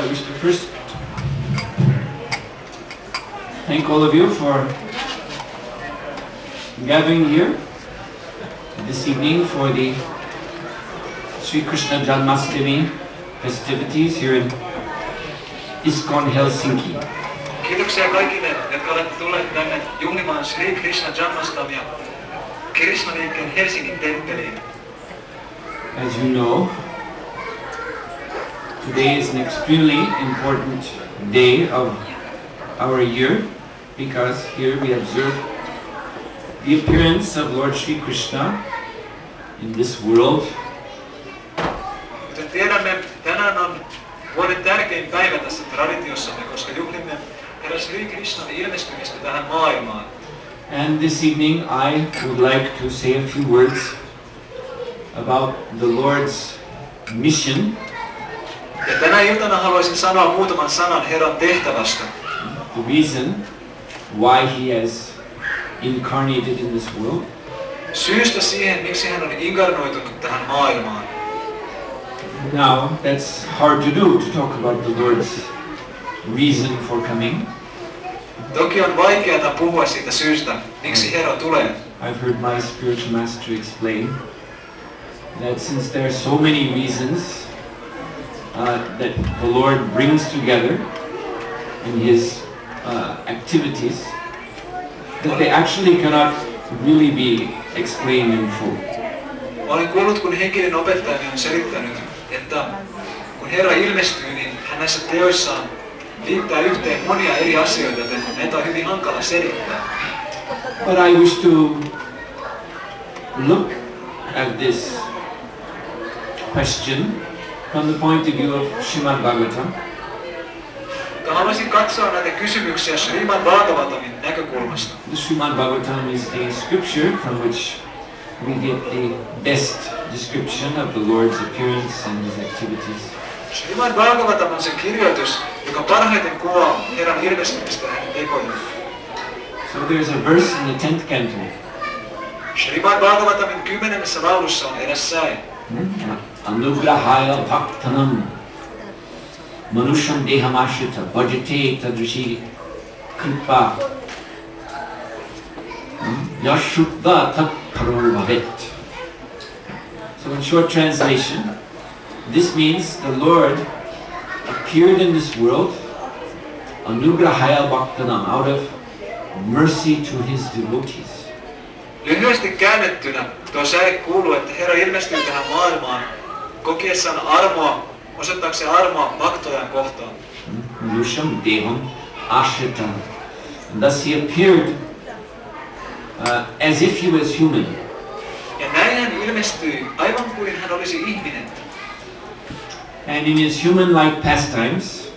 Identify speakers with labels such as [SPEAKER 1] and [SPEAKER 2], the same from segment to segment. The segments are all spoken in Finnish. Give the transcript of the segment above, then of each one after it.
[SPEAKER 1] wish to first thank all of you for gathering here this evening for the Sri Krishna Janmastami festivities here in ISKCON Helsinki.
[SPEAKER 2] Kiitoksia kaikille, jotka olette tulleet tänne juhlimaan Sri Krishna Janmastamia Krishna-liikkeen Helsingin temppeliin.
[SPEAKER 1] As you know, today is an extremely important day of our year because here we observe the appearance of Lord Sri Krishna in this world.
[SPEAKER 2] Kuten tiedämme, tänään on vuoden tärkein päivä tässä traditiossamme, koska juhlimme Herra Sri Krishnan ilmestymistä tähän maailmaan.
[SPEAKER 1] And this evening I would like to say a few words about the Lord's mission.
[SPEAKER 2] Ja tänä iltana haluaisin sanoa muutaman sanan Herran tehtävästä.
[SPEAKER 1] The reason why he has incarnated in this world.
[SPEAKER 2] Syystä siihen, miksi hän on inkarnoitunut tähän maailmaan.
[SPEAKER 1] Now, that's hard to do, to talk about the Lord's reason for coming.
[SPEAKER 2] Toki on vaikeaa puhua siitä syystä, miksi Herra tulee.
[SPEAKER 1] I've heard my spiritual master explain that since there are so many reasons that the Lord brings together in his activities, that they actually cannot really be explained in full.
[SPEAKER 2] Olen kuullut, kun henkilön opettajani on selittänyt, että kun Herra ilmestyy, niin hän näissä teoissaan liittää yhteen monia eri asioita, joten näitä on hyvin hankala selittää.
[SPEAKER 1] But I wish to look at this question from the point of view of Srimad Bhagavatam.
[SPEAKER 2] Haluaisin katsoa näitä kysymyksiä Srimad Bhagavatamin näkökulmasta.
[SPEAKER 1] The Srimad Bhagavatam is a scripture from which we get the best description of the Lord's appearance and his activities.
[SPEAKER 2] Srimad Bhagavatam on se kirjoitus, joka parhaiten kuvaa Herran ilmestymistä ja hänen tekojaan.
[SPEAKER 1] So there's a verse in the 10th canto.
[SPEAKER 2] Srimad Bhagavatamin 10. laulussa on eräs säe.
[SPEAKER 1] Anugrahaya bhaktanam manusham dehamashita bhajate tadrishi kripa yashutva tat parobhavet. So in short translation, this means the Lord appeared in this world anugrahaya bhaktanam, out of mercy to his devotees.
[SPEAKER 2] Lyhyesti käännettynä tuo säe kuuluu, että Herra ilmestyy tähän maailmaan kokiessaan armoa, osoittaakseen armoa bhaktojaan kohtaan.
[SPEAKER 1] Manusham deham ashrita. And thus he appeared as if he was human.
[SPEAKER 2] Ja näin hän ilmestyi aivan kuin hän olisi ihminen.
[SPEAKER 1] And in his human-like pastimes,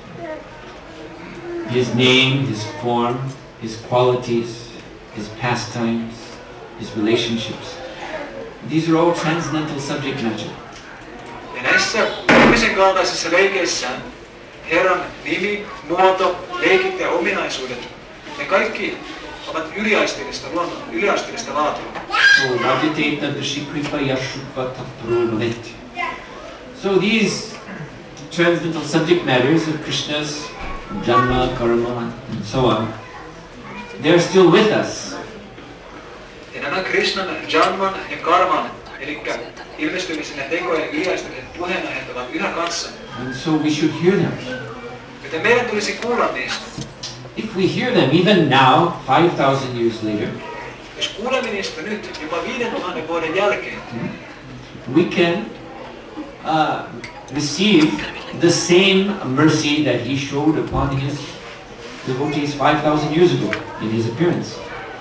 [SPEAKER 1] his name, his form, his qualities, his pastimes, his relationships, these are all transcendental subject matter.
[SPEAKER 2] Ja näissä ihmisen kaltaisissa leikeissään Herran nimi, muoto, leikit ja ominaisuudet, ne kaikki ovat yliasteellista laatua.
[SPEAKER 1] So these transcendental subject matters of Krishna's Janma, Karma, and so on, they are still with us.
[SPEAKER 2] Ja nämä Krishnan Janman ja Karman, eli ilmestymisen ja tekojen yliasteelliset puheenaiheet ovat yhä kanssamme.
[SPEAKER 1] And so we should hear them.
[SPEAKER 2] Joten meidän tulisi kuulla niistä.
[SPEAKER 1] If we hear them even now, 5,000 years later,
[SPEAKER 2] jos kuulemme niistä nyt, jopa 5,000 vuoden jälkeen,
[SPEAKER 1] we can receive the same mercy that he showed upon his devotees 5,000 years ago in his appearance.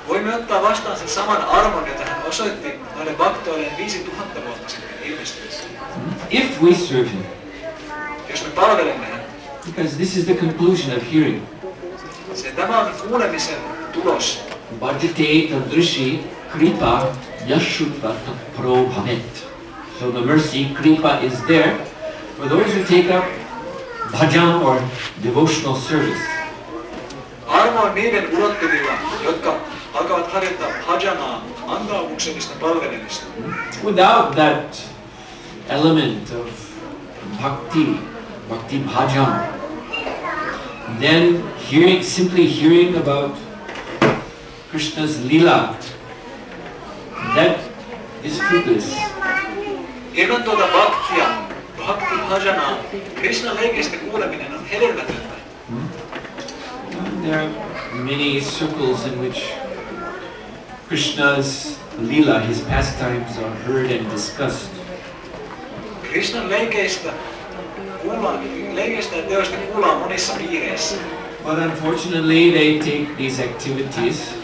[SPEAKER 2] Voimme ottaa vastaan sen saman armon, jota hän osoitti noille baktoilleen 5,000 vuotta sitten ilmestyessä.
[SPEAKER 1] If we serve him.
[SPEAKER 2] Jos me palvelemme häntä.
[SPEAKER 1] Because this is the conclusion of hearing.
[SPEAKER 2] Tämä on kuulemisen tulos.
[SPEAKER 1] Bhajate tadrishi kripa yashutva prabhavet. So the mercy, kripa, is there for those who take up bhajan or devotional service.
[SPEAKER 2] Armo on niiden ulottuvilla, jotka alkavat harjoittaa bhajanaa, antaumuksellista palvelemista.
[SPEAKER 1] Without that element of bhakti bhajan, then simply hearing about Krishna's lila, that is fruitless.
[SPEAKER 2] Ilman tuota bhaktia, bhakti bhajanaa, Krishnan leikeistä kuuleminen on hedelmätöntä.
[SPEAKER 1] There are many circles in which Krishna's lila, his pastimes, are heard and discussed.
[SPEAKER 2] Krishnan leikeistä ja teoista kuullaan monissa piireissä.
[SPEAKER 1] But unfortunately, they take these activities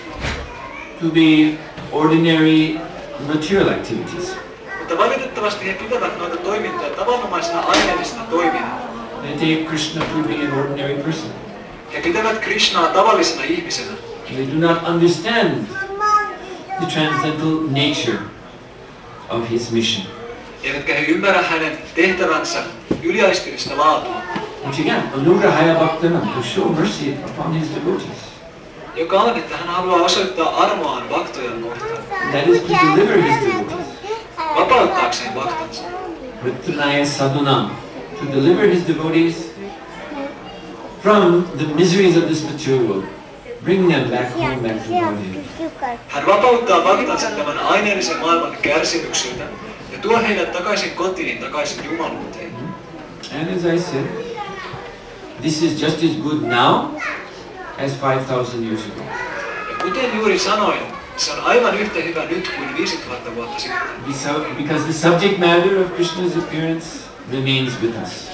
[SPEAKER 1] to be ordinary material activities.
[SPEAKER 2] Mutta valitettavasti he pitävät noita toimintoja tavanomaisena aineellisena toimina.
[SPEAKER 1] They take Krishna to be an ordinary person.
[SPEAKER 2] He pitävät Krishnaa tavallisena ihmisenä.
[SPEAKER 1] They do not understand the transcendental nature of his mission.
[SPEAKER 2] Eivätkä he ymmärrä hänen tehtävänsä yliaistimista laatua.
[SPEAKER 1] Which again, anugrahaya bhaktanam, to show mercy upon his devotees.
[SPEAKER 2] Joka on, että hän haluaa osoittaa armoaan bhaktojan kohtaan.
[SPEAKER 1] That is to deliver his devotees.
[SPEAKER 2] Vapauttaakseen bhaktansa.
[SPEAKER 1] Vrittanaya sadhunam, to deliver his devotees from the miseries of this material world. Bring them back home, back to Godhead.
[SPEAKER 2] Hän vapauttaa bhaktansa tämän aineellisen maailman kärsimyksiltä ja tuo heidät takaisin kotiin, takaisin jumaluuteen.
[SPEAKER 1] And as I said, this is just as good now as 5,000 years ago.
[SPEAKER 2] Ja kuten juuri sanoin, se on aivan yhtä hyvä nyt kuin 5000 vuotta sitten.
[SPEAKER 1] Because the subject matter of Krishna's appearance remains with us.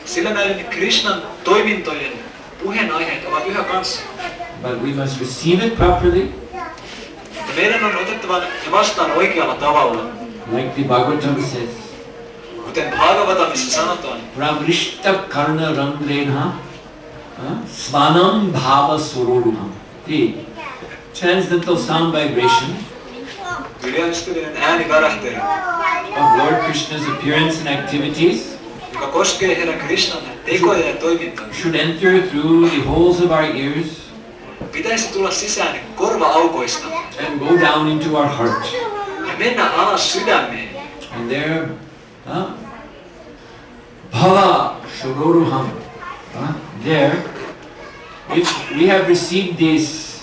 [SPEAKER 2] Sillä näiden Krishnan toimintojen puheenaiheet ovat yhä kanssa.
[SPEAKER 1] But we must receive it properly.
[SPEAKER 2] Ja meidän on otettava ne vastaan oikealla tavalla.
[SPEAKER 1] Like the Bhagavatam says.
[SPEAKER 2] Kuten Bhagavatamissa sanotaan.
[SPEAKER 1] Pravrishta karna rangrenha svanam bhava sororuham. The transcendental sound vibration
[SPEAKER 2] Yliaistillinen äänivärähtely
[SPEAKER 1] of Lord Krishna's appearance and activities
[SPEAKER 2] joka koskee Herran Krishnan tekoja ja toimintoja.
[SPEAKER 1] Should enter through the holes of our ears.
[SPEAKER 2] Pitäisi tulla sisään korva-aukoista.
[SPEAKER 1] And go down into our heart.
[SPEAKER 2] Ja mennä alas sydämeen.
[SPEAKER 1] And there, bhava shororuham. There, if we have received these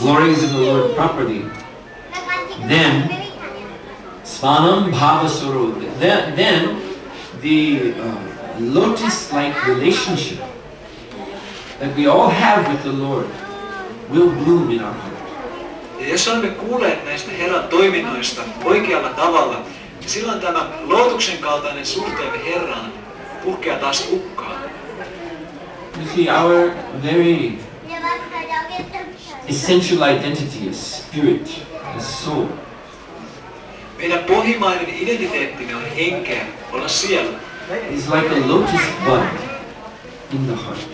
[SPEAKER 1] glories of the Lord properly, then svanam bhava soro. Then the lotus-like relationship that we all have with the Lord will bloom in our heart.
[SPEAKER 2] Ja jos olemme kuulleet näistä Herran toiminnoista oikealla tavalla, niin silloin tämä lootuksen kaltainen suhteemme Herraan puhkeaa taas kukkaan.
[SPEAKER 1] You see, our very essential identity as spirit, as soul,
[SPEAKER 2] meidän pohjimmainen identiteettimme on henkeä, olla sielu.
[SPEAKER 1] is like a lotus bud in the heart.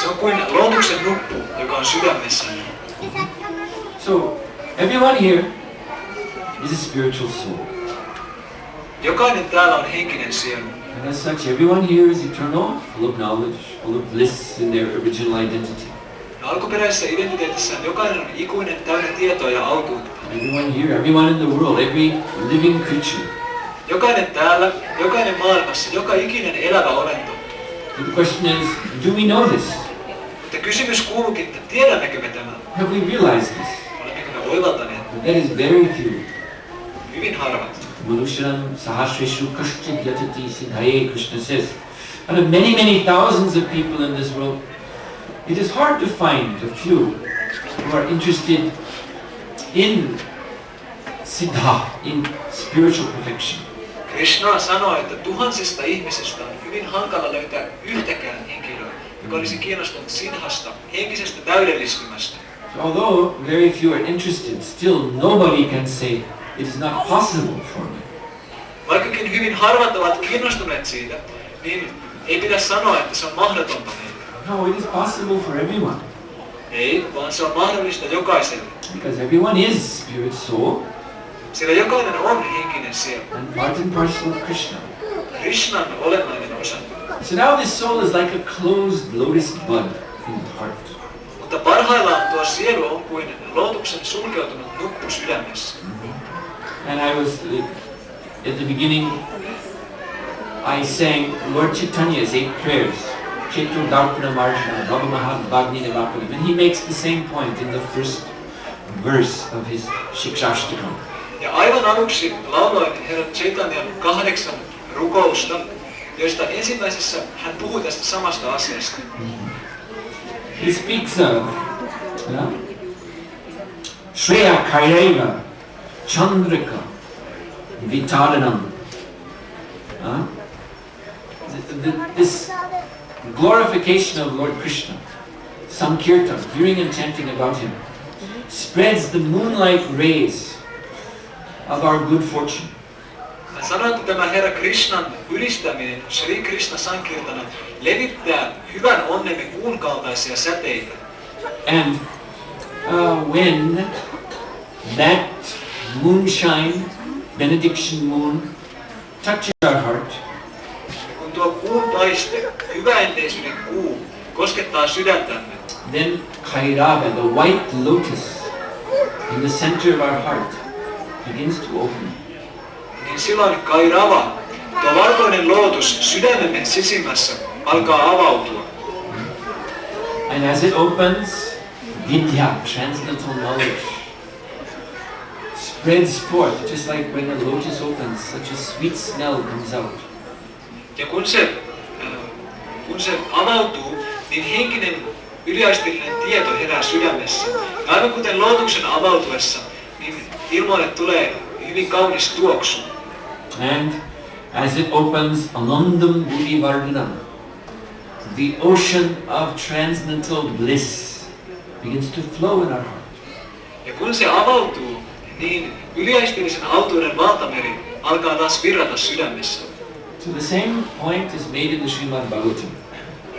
[SPEAKER 2] Se on kuin lootuksen nuppu, joka on sydämessä.
[SPEAKER 1] So, everyone here is a spiritual soul.
[SPEAKER 2] Jokainen täällä on henkinen sielu.
[SPEAKER 1] And as such, everyone here is eternal, full of knowledge, full of bliss in their original identity.
[SPEAKER 2] Alkuperäisessä identiteetissään jokainen on ikuinen, täynnä tietoa ja autuutta.
[SPEAKER 1] Everyone here, everyone in the world, every living creature.
[SPEAKER 2] Jokainen täällä, jokainen maailmassa, joka ikinen elävä olento.
[SPEAKER 1] The question is, do we know this?
[SPEAKER 2] Mutta kysymys kuuluukin, että tiedämmekö me tämän?
[SPEAKER 1] Have we realized this?
[SPEAKER 2] Olemmeko me oivaltaneet?
[SPEAKER 1] But that is very few.
[SPEAKER 2] Hyvin harvat.
[SPEAKER 1] Manusharam sahasreshu kashchid yatati siddhaye, Krishna says. Out of many, many thousands of people in this world, it is hard to find a few who are interested in siddha, in spiritual perfection.
[SPEAKER 2] Krishna sanoo, että tuhansista ihmisistä on hyvin hankala löytää yhtäkään henkilöä, joka olisi kiinnostunut siddhasta, henkisestä täydellistymästä.
[SPEAKER 1] So although very few are interested, still nobody can say it is not possible for me.
[SPEAKER 2] Vaikkakin hyvin harvat ovat kiinnostuneet siitä, niin ei pidä sanoa, että se on mahdotonta meille.
[SPEAKER 1] No, it is possible for everyone.
[SPEAKER 2] Ei, vaan se on mahdollista jokaiselle.
[SPEAKER 1] Because everyone is spirit soul.
[SPEAKER 2] Sillä jokainen on henkinen sielu.
[SPEAKER 1] And part and parcel of Krishna.
[SPEAKER 2] Krishnan olennainen osa.
[SPEAKER 1] So now this soul is like a closed lotus bud in the heart.
[SPEAKER 2] Mutta parhaillaan tuo sielu on kuin lootuksen sulkeutunut nuppu sydämessä.
[SPEAKER 1] And I was, at the beginning, I sang Lord Chaitanya's 8 prayers. And he makes the same point in the first verse of his Shikshashtakam.
[SPEAKER 2] Ja aivan aluksi lauloin herra Chaitanyan 8 rukousta, joista ensimmäisessä hän puhuu tästä samasta asiasta.
[SPEAKER 1] He speaks of Shreya Kaireva Chandrika Vitadanam. This glorification of Lord Krishna, Sankirtan, hearing and chanting about him, spreads the moonlight rays of our good fortune.
[SPEAKER 2] Hän sanoi, että tämä herra Krishnan ylistäminen, Shri Krishna Sankirtana, levittää hyvän onnemme kuun kaltaisia säteitä.
[SPEAKER 1] And when that moonshine, benediction moon, touches our heart,
[SPEAKER 2] kun tuo kuun paiste, hyväenteisyyden kuu, koskettaa sydäntämme,
[SPEAKER 1] then Kairava, the white lotus in the center of our heart, begins to open.
[SPEAKER 2] Niin silloin Kairava, tuo valkoinen lootus sydämemme sisimmässä, alkaa avautua.
[SPEAKER 1] And as it opens, Vidya, transcendental knowledge, spreads forth, just like when a lotus opens, such a sweet smell comes out.
[SPEAKER 2] Ja kun se avautuu, niin henkinen yliaistillinen tieto herää sydämessä. Ja aivan kuten lootuksen avautuessa, niin ilmoille tulee hyvin kaunis tuoksu.
[SPEAKER 1] And as it opens, Anandam Buddhi Vardhanam, the ocean of transcendental bliss begins to flow in our heart.
[SPEAKER 2] Ja kun se avautuu, niin yliaistillisen autuuden valtameri alkaa taas virrata sydämessä.
[SPEAKER 1] So the same point is made in the Srimad Bhagavatam.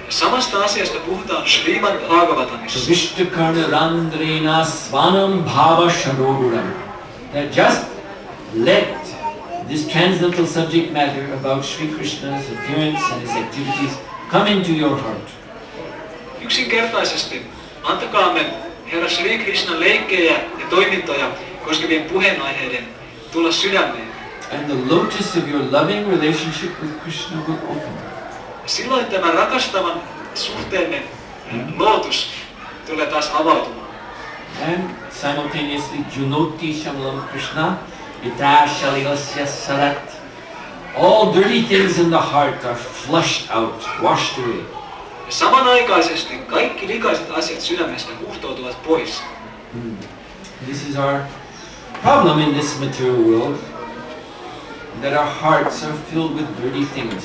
[SPEAKER 2] Samasta asiasta puhutaan Srimad Bhagavatamissa.
[SPEAKER 1] Vishtakarna Randrena Svanam Bhava Sharoduram. That just let this transcendental subject matter about Sri Krishna's appearance and his activities come into your heart.
[SPEAKER 2] Yksinkertaisesti antakaamme herra Sri Krishnan leikkejä ja toimintoja koskevien puheenaiheiden tulla sydämeen.
[SPEAKER 1] And the lotus of your loving relationship with Krishna will open.
[SPEAKER 2] Silloin tämä rakastavan suhteemme lootus tulee taas avautumaan.
[SPEAKER 1] And simultaneously, Junoti Shamalam Krishna, Ita Shalilasya Sarat. All dirty things in the heart are flushed out, washed away.
[SPEAKER 2] Ja samanaikaisesti kaikki likaiset asiat sydämestä huuhtoutuvat pois.
[SPEAKER 1] This is our problem in this material world, that our hearts are filled with dirty things.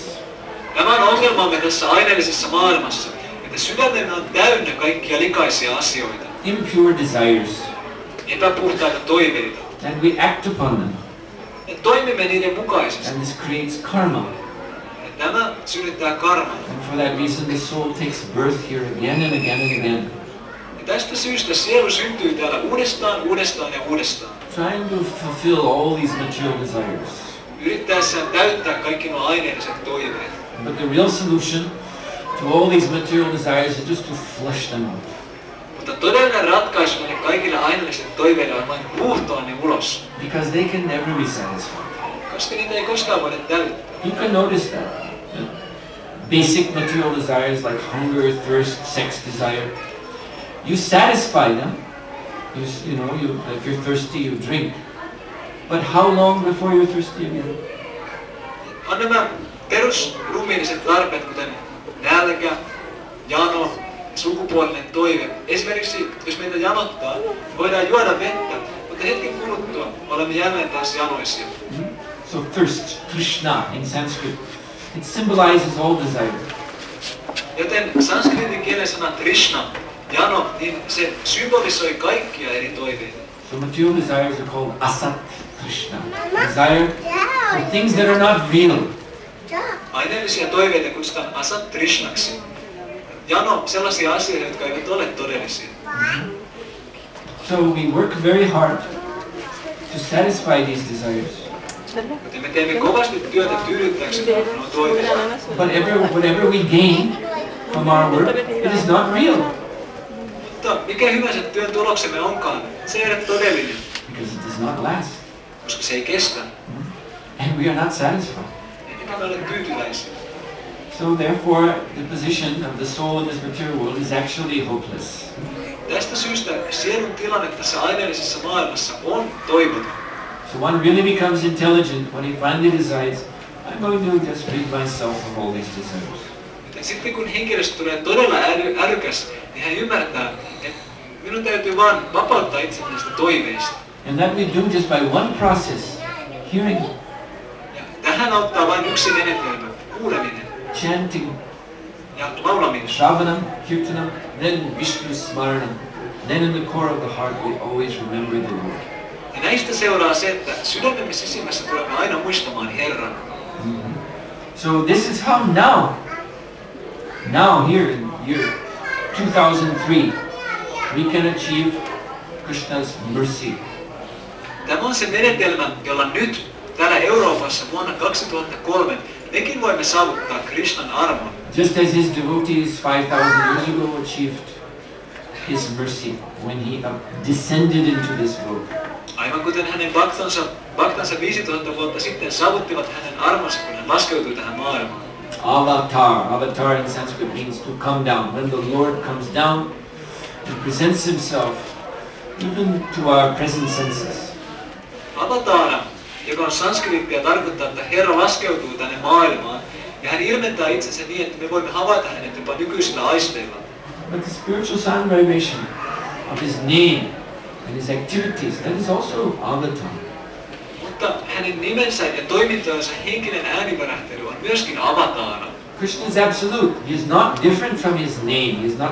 [SPEAKER 2] Tämä on ongelmamme tässä aineellisessa maailmassa, että sydämemme on täynnä kaikkia likaisia asioita.
[SPEAKER 1] Impure desires.
[SPEAKER 2] Epäpuhtaita toiveita.
[SPEAKER 1] And we act upon them.
[SPEAKER 2] Ja toimimme niiden mukaisesti.
[SPEAKER 1] And this creates karma.
[SPEAKER 2] Ja tämä synnyttää karman.
[SPEAKER 1] And for that reason the soul takes birth here again and again and again.
[SPEAKER 2] Ja tästä syystä sielu syntyy täällä uudestaan, uudestaan ja uudestaan.
[SPEAKER 1] Trying to fulfill all these material desires.
[SPEAKER 2] Yrittäessään täyttää kaikki nuo aineelliset toiveet.
[SPEAKER 1] But the real solution to all these material desires is just to flush them out.
[SPEAKER 2] Mutta todellinen ratkaisu näille kaikille aineellisille toiveille on vain huuhtoa ne ulos.
[SPEAKER 1] Because they can never be satisfied.
[SPEAKER 2] Koska niitä ei koskaan voida täyttää.
[SPEAKER 1] You can notice that. Basic material desires like hunger, thirst, sex desire. You satisfy them. If you're thirsty, you drink. But how long before you're thirsty again?
[SPEAKER 2] On nämä perusruumiilliset tarpeet, kuten nälkä, jano, sukupuolinen toive. Esimerkiksi, jos meitä janottaa, voidaan juoda vettä, mutta hetken kuluttua olemme jälleen taas janoisia.
[SPEAKER 1] So thirst, Krishna in Sanskrit, it symbolizes all desire.
[SPEAKER 2] Joten sanskritin kielen sana Krishna, jano, niin se symbolisoi kaikkia eri toiveita.
[SPEAKER 1] So material desires are called asat Krishna. Desire for things that are not real.
[SPEAKER 2] Aineellisia toiveita kutsutaan asat Krishnaksi. Jano sellaisia asioita, jotka eivät ole todellisia.
[SPEAKER 1] So we work very hard to satisfy these desires.
[SPEAKER 2] Joten me teemme kovasti työtä tyydyttääksemme nuo toiveet.
[SPEAKER 1] But whatever we gain from our work, it is not real.
[SPEAKER 2] Mutta mikä hyvänsä työn tuloksemme onkaan, se ei ole todellinen.
[SPEAKER 1] Because it does not last.
[SPEAKER 2] Koska se ei kestä.
[SPEAKER 1] And we are not satisfied.
[SPEAKER 2] Eikä me ole tyytyväisiä.
[SPEAKER 1] So therefore, the position of the soul in this material world is actually hopeless.
[SPEAKER 2] Tästä syystä sielun tilanne tässä aineellisessa maailmassa on toivoton.
[SPEAKER 1] So one really becomes intelligent when he finally decides, I'm going to just rid myself of all these desires.
[SPEAKER 2] Sitten kun henkilöstä tulee todella älykäs, niin hän ymmärtää, että minun täytyy vaan vapauttaa itseni näistä toiveista.
[SPEAKER 1] And that we do just by one process, hearing,
[SPEAKER 2] Ja tähän auttaa vain yksi menetelmä, kuuleminen
[SPEAKER 1] chanting,
[SPEAKER 2] ja laulaminen.
[SPEAKER 1] Shravanam, Kirtanam, then Vishnu Smaranam. Then in the core of the heart we always remember the Lord.
[SPEAKER 2] Ja näistä seuraa se, että sydämemme sisimmässä tulemme aina muistamaan Herran.
[SPEAKER 1] So this is how now here in year 2003, we can achieve Krishna's mercy.
[SPEAKER 2] Tämä on se menetelmä, jolla nyt täällä Euroopassa vuonna 2003 mekin voimme saavuttaa Krishnan armon.
[SPEAKER 1] Just as his devotees 5,000 years ago achieved his mercy when he descended into this world.
[SPEAKER 2] Aivan kuten hänen baktansa 5000 vuotta sitten saavuttivat hänen armonsa, kun hän laskeutui tähän maailmaan.
[SPEAKER 1] Avatar in Sanskrit means to come down. When the Lord comes down and presents himself even to our present senses.
[SPEAKER 2] Avatara, joka on sanskrittia, tarkoittaa, että Herra laskeutuu tänne maailmaan ja hän ilmentää itsensä niin, että me voimme havaita hänet jopa nykyisillä aisteilla.
[SPEAKER 1] But the spiritual sound vibration of his name and his activities, that is also avatar.
[SPEAKER 2] Mutta hänen nimensä ja toimintojensa henkinen äänivärähtely on myöskin avataara.
[SPEAKER 1] Krishna is absolute. He is not different from his name. He is not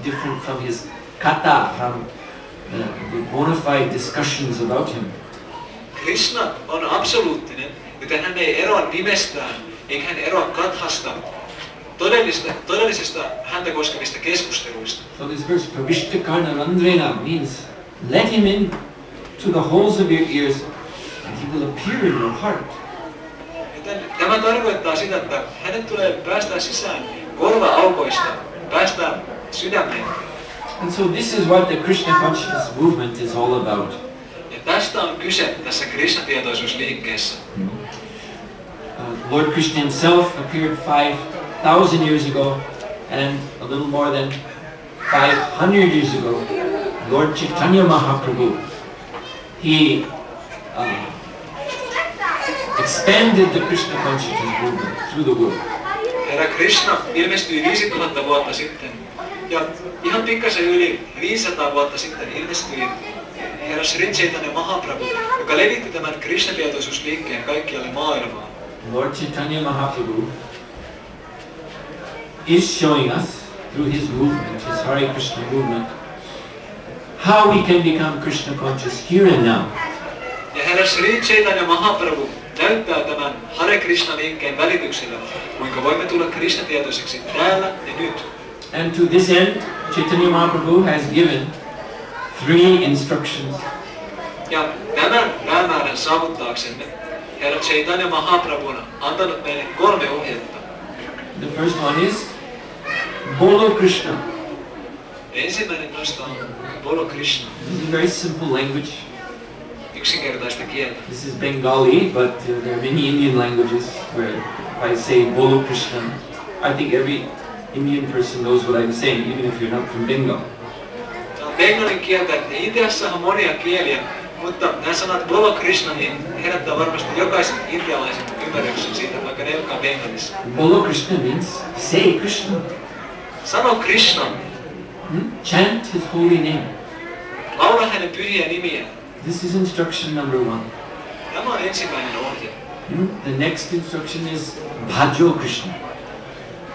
[SPEAKER 1] different from his kata, from the bona fide discussions about him.
[SPEAKER 2] Krishna on absoluuttinen, joten hän ei eroa nimestään, eikä hän eroa kathasta, todellisesta häntä koskevista keskusteluista.
[SPEAKER 1] So this verse, Pravishtakarna Randrena, means let him in to the holes of your ears and he will appear in your heart.
[SPEAKER 2] Joten tämä tarkoittaa sitä, että hänet tulee päästää sisään korva-aukoista, päästää sydämeen.
[SPEAKER 1] And so this is what the Krishna consciousness movement is all about.
[SPEAKER 2] Ja tästä on kyse tässä Krishna-tietoisuusliikkeessä.
[SPEAKER 1] Lord Krishna himself appeared 5,000 years ago, and a little more than 500 years ago, Lord Chaitanya Mahaprabhu, he expanded the Krishna consciousness movement through the world.
[SPEAKER 2] Herra Krishna ilmestyi 5000 vuotta sitten, ja ihan pikkasen yli 500 vuotta sitten ilmestyi Herra Sri Chaitanya Mahaprabhu, joka levitti tämän Krishna-tietoisuusliikkeen kaikkialle maailmaan.
[SPEAKER 1] Lord Chaitanya Mahaprabhu is showing us through his movement, his Hare Krishna movement, how we can become Krishna conscious here and now.
[SPEAKER 2] Ja Herra Sri Chaitanya Mahaprabhu näyttää tämän Hare Krishna-liikkeen välityksellä, kuinka voimme tulla Krishna-tietoiseksi täällä ja nyt.
[SPEAKER 1] And to this end, Chaitanya Mahaprabhu has given 3 instructions.
[SPEAKER 2] Ja tämän päämäärän saavuttaaksemme Herra Chaitanya Mahaprabhu on antanut meille 3 ohjetta.
[SPEAKER 1] The first one is Bolo Krishna.
[SPEAKER 2] Ensimmäinen noista on Bolo Krishna.
[SPEAKER 1] This is a very simple language.
[SPEAKER 2] Yksinkertaista kieltä.
[SPEAKER 1] This is Bengali, but there are many Indian languages where if I say Bolo Krishna, I think every Indian person knows what I'm saying, even if you're not from Bengal.
[SPEAKER 2] Tämä on bengalin kieltä. Intiassa on monia kieliä, mutta nämä sanat Bolo Krishna niin herättää varmasti jokaisen intialaisen ymmärryksen siitä, vaikka ne olekaan bengalissa.
[SPEAKER 1] Bolo Krishna means say Krishna.
[SPEAKER 2] Sano Krishna.
[SPEAKER 1] Chant his holy name.
[SPEAKER 2] Laula hänen pyhiä nimiä.
[SPEAKER 1] This is instruction number 1.
[SPEAKER 2] Tämä on ensimmäinen ohje.
[SPEAKER 1] The next instruction is Bhajo Krishna.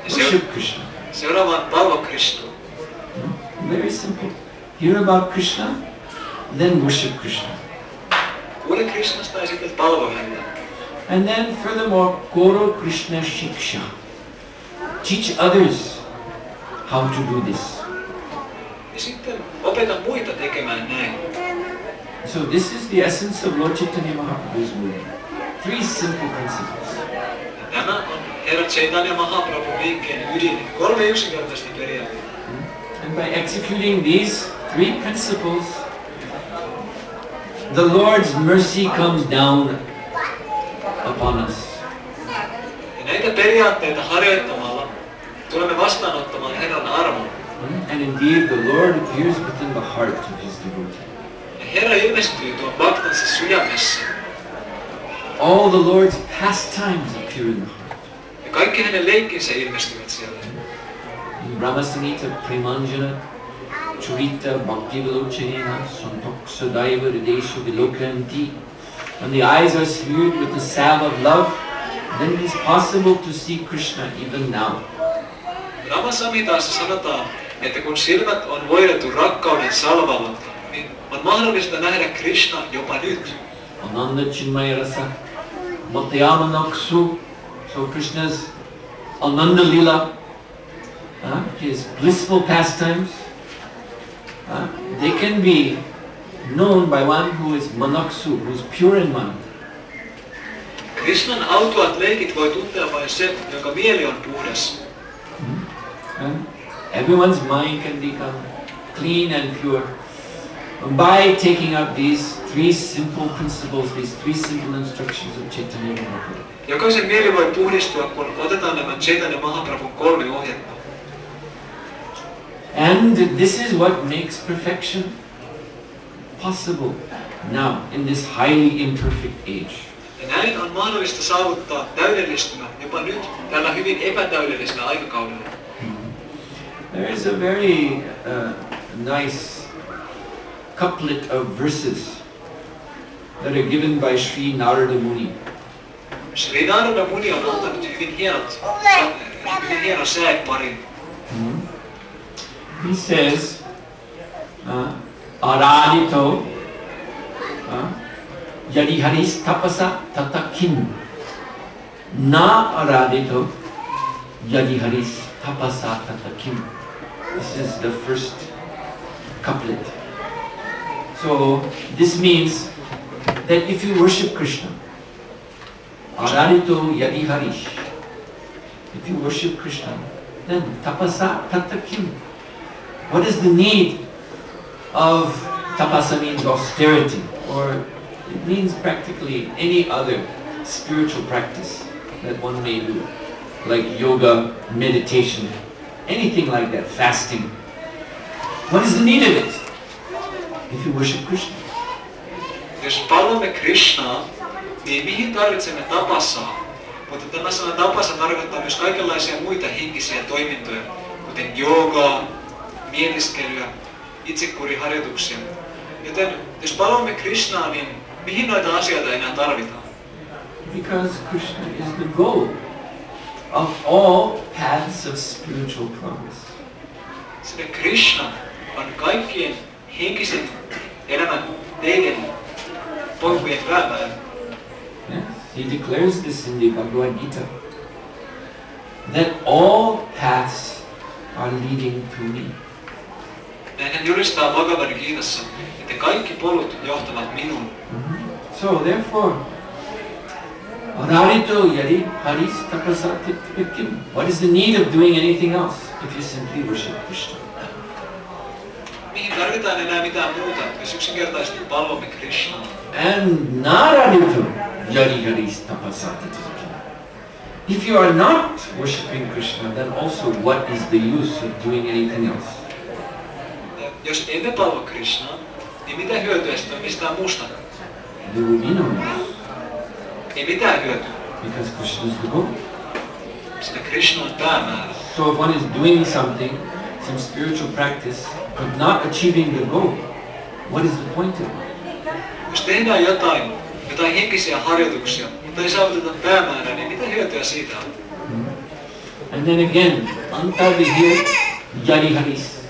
[SPEAKER 1] Worship Krishna.
[SPEAKER 2] Seuraava on palvo Krishna.
[SPEAKER 1] Very simple. Hear about Krishna, then worship Krishna.
[SPEAKER 2] Kuule Krishnasta ja sitten palvo häntä.
[SPEAKER 1] And then furthermore, Koro Krishna Shiksha. Teach others how to do this.
[SPEAKER 2] Ja sitten opeta muita tekemään näin.
[SPEAKER 1] So this is the essence of Lord Chaitanya Mahaprabhu's movement. 3 simple principles.
[SPEAKER 2] Ja tämä on Herra Chaitanya Mahaprabhun liikkeen ydin. 3 yksinkertaista periaatteita.
[SPEAKER 1] And by executing these 3 principles, the Lord's mercy comes down upon us.
[SPEAKER 2] Ja näitä periaatteita harjoittamalla tulemme vastaanottamaan Herran armon.
[SPEAKER 1] And indeed the Lord appears within the heart of his devotee.
[SPEAKER 2] Ja Herra ilmestyy tuon bhaktansa sydämessä.
[SPEAKER 1] All the Lord's pastimes appear in the heart.
[SPEAKER 2] Ja kaikki hänen leikkinsä ilmestyvät siellä.
[SPEAKER 1] In Brahmasamhita Premanjana Churita Bhakti Vilochanena Santoksa Daiva Hrideshu Vilokranti. When the eyes are smeared with the salve of love, then it is possible to see Krishna even now.
[SPEAKER 2] Brahmasamhitassa sanotaan, että kun silmät on voidettu rakkauden salvalla, niin on mahdollista nähdä Krishna jopa nyt.
[SPEAKER 1] Ananda Chinmaya Rasa Matyamanaksu. So Krishna's Ananda Lila, his blissful pastimes, they can be known by one who is manaksu, who is pure in mind.
[SPEAKER 2] Krishnan autuat leikit voi tuntea vain se, jonka mieli on puhdas.
[SPEAKER 1] Everyone's mind can become clean and pure by taking up these three simple principles, these three simple instructions of Chaitanya Mahaprabhu.
[SPEAKER 2] Jokaisen mieli voi puhdistua, kun otetaan nämä Chaitanya Mahaprabhun 3 ohjetta.
[SPEAKER 1] And this is what makes perfection possible now in this highly imperfect age.
[SPEAKER 2] Ja näin on mahdollista saavuttaa täydellistymä jopa nyt tällä hyvin epätäydellisellä aikakaudella.
[SPEAKER 1] There is a very nice couplet of verses that are given by Sri Narada Muni.
[SPEAKER 2] Sri Narada Muni on antanut hyvin hienon sääparin.
[SPEAKER 1] He says, Aradito Yadi Haris Tapasa Tatakim Na Aradito Yadi Haris Tapasa Tatakim. This is the first couplet. So this means that if you worship Krishna, Aradito Yadi Harish, if you worship Krishna, then Tapasa Tatakim. What is the need of tapasa? Means austerity, or it means practically any other spiritual practice that one may do, like yoga, meditation, anything like that, fasting. What is the need of it if you worship Krishna?
[SPEAKER 2] Jos palvomme Krishnaa, niin mihin tarvitsemme tapassaa? Mutta tämä sana tapassa tarkoittaa myös kaikenlaisia muita henkisiä toimintoja, kuten joogaa, mietiskelyä, itsekuriharjoituksia. Joten jos palvomme Krishnaa, niin mihin noita asioita enää tarvitaan?
[SPEAKER 1] Because Krishna is the goal of all paths of spiritual progress.
[SPEAKER 2] Sillä Krishna on kaikkien henkisen elämän teiden polkujen päämäärä.
[SPEAKER 1] Yes, he declares this in the Bhagavad Gita, that all paths are leading to me.
[SPEAKER 2] Näin hän julistaa Bhagavad Gitassa, että kaikki polut johtavat minuun.
[SPEAKER 1] So therefore, Ararito Yadi Haris Tapasatikim. What is the need of doing anything else if you simply worship Krishna?
[SPEAKER 2] Mihin tarvitaan enää mitään muuta, jos yksinkertaisesti palvomme Krishnaa?
[SPEAKER 1] And Nararito Yadi Haris Tapasatikim. If you are not worshipping Krishna, then also what is the use of doing anything else?
[SPEAKER 2] Ja jos emme palvo Krishnaa, niin mitä hyötyä sitä on mistään muustakaan?
[SPEAKER 1] There will be no use.
[SPEAKER 2] Ei mitään hyötyä.
[SPEAKER 1] Because Krishna is the goal.
[SPEAKER 2] Sillä Krishna on päämäärä.
[SPEAKER 1] So if one is doing something, some spiritual practice, but not achieving the goal, what is the point of it?
[SPEAKER 2] Jos tehdään jotain henkisiä harjoituksia, mutta ei saavuteta päämäärää, niin mitä hyötyä siitä on?
[SPEAKER 1] And then again, Antavihir Yadi Haris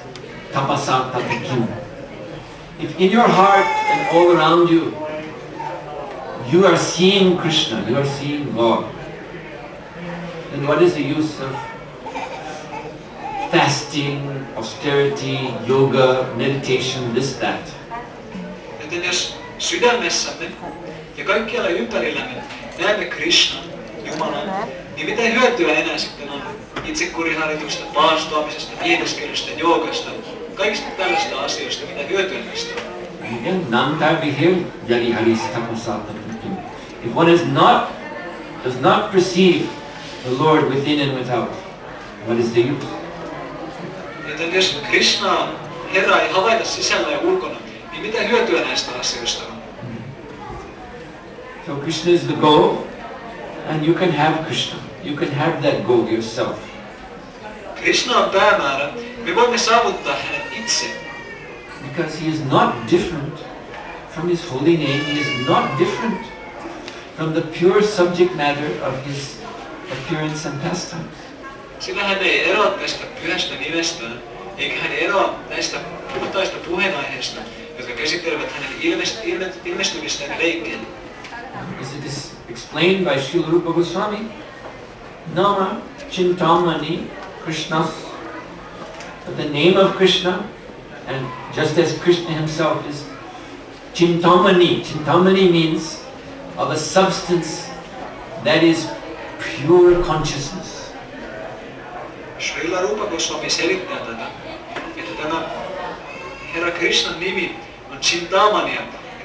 [SPEAKER 1] Tapasa Tatakim. If in your heart and all around you, you are seeing Krishna, you are seeing God, then what is the use of fasting, austerity, yoga, meditation, this, that?
[SPEAKER 2] Joten jos sydämessämme ja kaikkialla ympärillämme näemme Krishnan, Jumalan, niin mitä hyötyä enää sitten on itsekuriharjoituksesta, paastoamisesta, mietiskelystä, joogasta, kaikista tällaista asioista, mitä hyötyä näistä on?
[SPEAKER 1] Again, Namtarvihir Yadi Haris Tapasa Tatakim. If one does not perceive the Lord within and without, what is the use?
[SPEAKER 2] Joten jos Krishnaa, Herraa ei havaita sisällä ja ulkona, niin mitä hyötyä näistä asioista on?
[SPEAKER 1] So Krishna is the goal, and you can have Krishna. You can have that goal yourself.
[SPEAKER 2] Krishna on päämäärä. Me voimme saavuttaa hänet itse.
[SPEAKER 1] Because he is not different from his holy name. He is not different from the pure subject matter of his appearance and pastimes.
[SPEAKER 2] Sillä hän ei eroa tästä pyhästä nimestään, eikä hän eroa näistä puhtaista puheenaiheista, jotka käsittelevät hänen ilmestymistään leikkeen.
[SPEAKER 1] As it is explained by Srila Rupa Goswami, Nama Chintamani Krishna, the name of Krishna, and just as Krishna himself is Chintamani. Chintamani means of a substance that is pure consciousness.
[SPEAKER 2] Srila Rupa Goswami selittää tätä, että tämä Herra Krishnan nimi on Chintamania.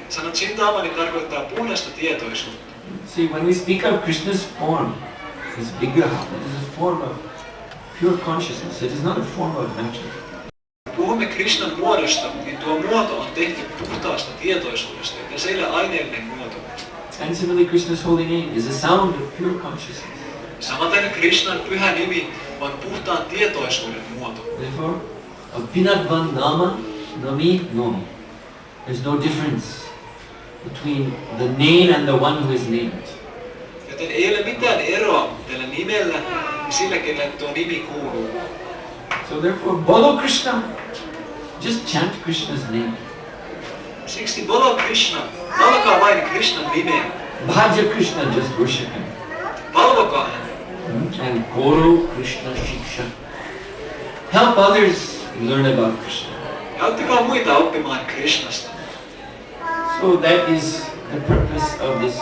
[SPEAKER 2] Sana Chintamani tarkoittaa puhdasta tietoisuutta.
[SPEAKER 1] See, when we speak of Krishna's form, his vigraha, it is a form of pure consciousness. It is not a form of matter.
[SPEAKER 2] Puhumme Krishnan muodosta, niin tuo muoto on tehty puhtaasta tietoisuudesta, ja se ei ole aineellinen muoto.
[SPEAKER 1] And similarly, Krishna's holy name is a sound of pure consciousness.
[SPEAKER 2] Samaten Krishnan pyhä nimi on puhtaan tietoisuuden muoto.
[SPEAKER 1] Therefore, Abhinadvan Nama Nami Nomi. There's no difference between the name and the one who is named.
[SPEAKER 2] Joten ei ole mitään eroa tällä nimellä ja sillä, kenelle tuo nimi kuuluu.
[SPEAKER 1] So therefore, Bolo Krishna, just chant Krishna's name.
[SPEAKER 2] Siksi Bolo Krishna, laukakaa vain Krishnan nimeä.
[SPEAKER 1] Bhaja Krishna, just worship him.
[SPEAKER 2] Palvokaa häntä.
[SPEAKER 1] And Guru Krishna Shiksha. Help others learn about Krishna.
[SPEAKER 2] Ja auttakaa muita oppimaan Krishnasta.
[SPEAKER 1] So that is the purpose of this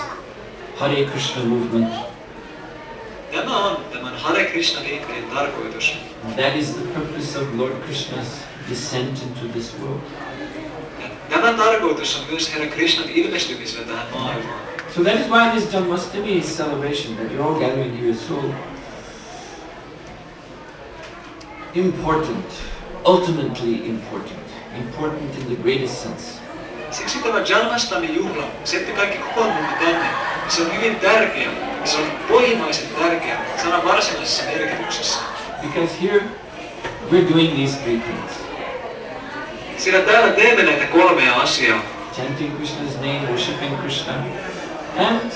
[SPEAKER 1] Hare Krishna movement.
[SPEAKER 2] Tämä on tämän Hare Krishna liikkeen tarkoitus.
[SPEAKER 1] That is the purpose of Lord Krishna's descent into this world.
[SPEAKER 2] Ja tämä tarkoitus on myös Herra Krishnan ilmestymisellä tähän maailmaan.
[SPEAKER 1] So that is why this Janmastami celebration that you're all gathering here is so important, ultimately important, important in the greatest sense.
[SPEAKER 2] Siksi tämä Janmastami-juhla, se että kaikki kokoonnumme tänne, se on hyvin tärkeä, se on pohjimmaisen tärkeä sanan varsinaisessa merkityksessä.
[SPEAKER 1] Because here we're doing these three things.
[SPEAKER 2] Sillä täällä teemme näitä kolmea asiaa.
[SPEAKER 1] Chanting Krishna's name, worshipping Krishna, and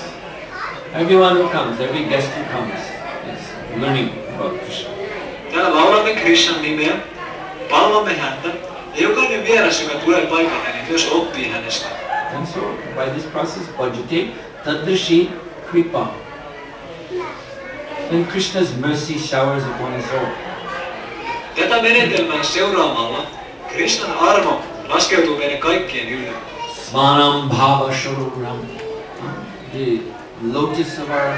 [SPEAKER 1] everyone who comes, every guest who comes, is learning about Krishna.
[SPEAKER 2] Täällä laulamme Krishnan nimeä, palvomme häntä, ja jokainen vieras, joka tulee paikalle, niin myös oppii hänestä.
[SPEAKER 1] And so, by this process, Bhajate Tadrishi Kripa. Then Krishna's mercy showers upon us all.
[SPEAKER 2] Tätä menetelmää seuraamalla Krishnan armo laskeutuu meidän kaikkien ylle.
[SPEAKER 1] Svanam Bhava Shururam. The lotus of our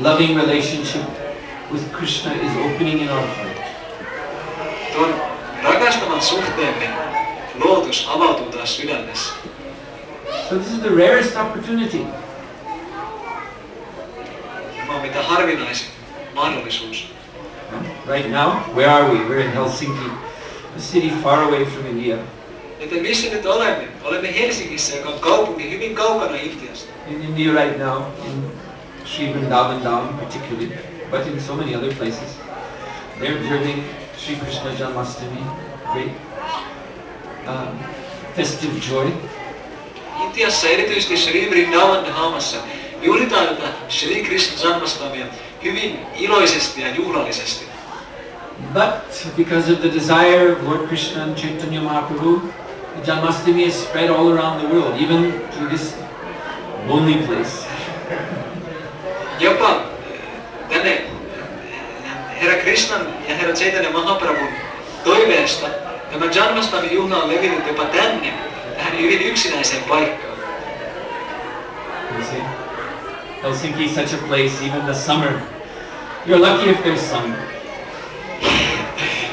[SPEAKER 1] loving relationship with Krishna is opening in our heart.
[SPEAKER 2] Tuon rakastavan suhteemme lootus avautuu taas sydämessä.
[SPEAKER 1] So this is the rarest opportunity.
[SPEAKER 2] Tämä on mitä harvinaisin mahdollisuus.
[SPEAKER 1] Right now, where are we? We're in Helsinki, a city far away from India.
[SPEAKER 2] Joten missä nyt olemme? Olemme Helsingissä, joka on kaupunki hyvin kaukana Intiasta.
[SPEAKER 1] In India right now, in Sri Vrindavan Dham particularly, but in so many other places. They're observing Sri Krishna Janmastami, great festive joy.
[SPEAKER 2] Intiassa, erityisesti Sri Vrindavan Dhamassa, juhlitaan tätä Sri Krishna Janmastamia hyvin iloisesti ja juhlallisesti.
[SPEAKER 1] But because of the desire of Lord Krishna and Chaitanya Mahaprabhu, the Janmastami is spread all around the world, even to this lonely place.
[SPEAKER 2] Jopa tänne Herra Krishnan ja Herra Chaitanya Mahaprabhun toiveesta tämä Janmastami-juhla on levinnyt jopa tänne, tähän hyvin yksinäiseen paikkaan.
[SPEAKER 1] You see? Helsinki is such a place, even the summer. You're lucky if there's summer.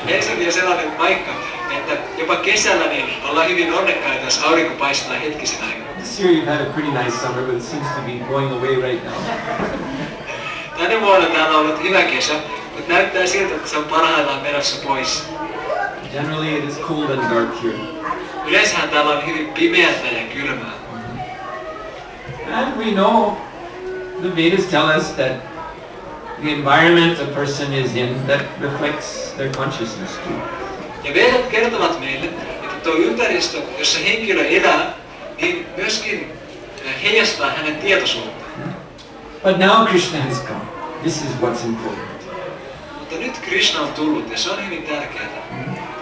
[SPEAKER 2] Helsinki on sellainen paikka, että jopa kesällä niin ollaan hyvin onnekkaita, jos aurinko paistaa hetkisen aikaa.
[SPEAKER 1] This year you've had a pretty nice summer, but it seems to be going away right now.
[SPEAKER 2] Tänä vuonna täällä on ollut hyvä kesä, Mutta näyttää siltä, että se on parhaillaan menossa pois.
[SPEAKER 1] Generally it is cold and dark here.
[SPEAKER 2] Yleensähän täällä on hyvin pimeätä ja kylmää.
[SPEAKER 1] And we know, the Vedas tell us that the environment a person is in, that reflects their consciousness too.
[SPEAKER 2] Ja Vedat kertovat meille, että tuo ympäristö, jossa henkilö elää, niin myöskin heijastaa hänen tietoisuuttaan.
[SPEAKER 1] But now Krishna has come. This is what's important.
[SPEAKER 2] Mutta nyt Krishna on tullut ja se on hyvin tärkeää.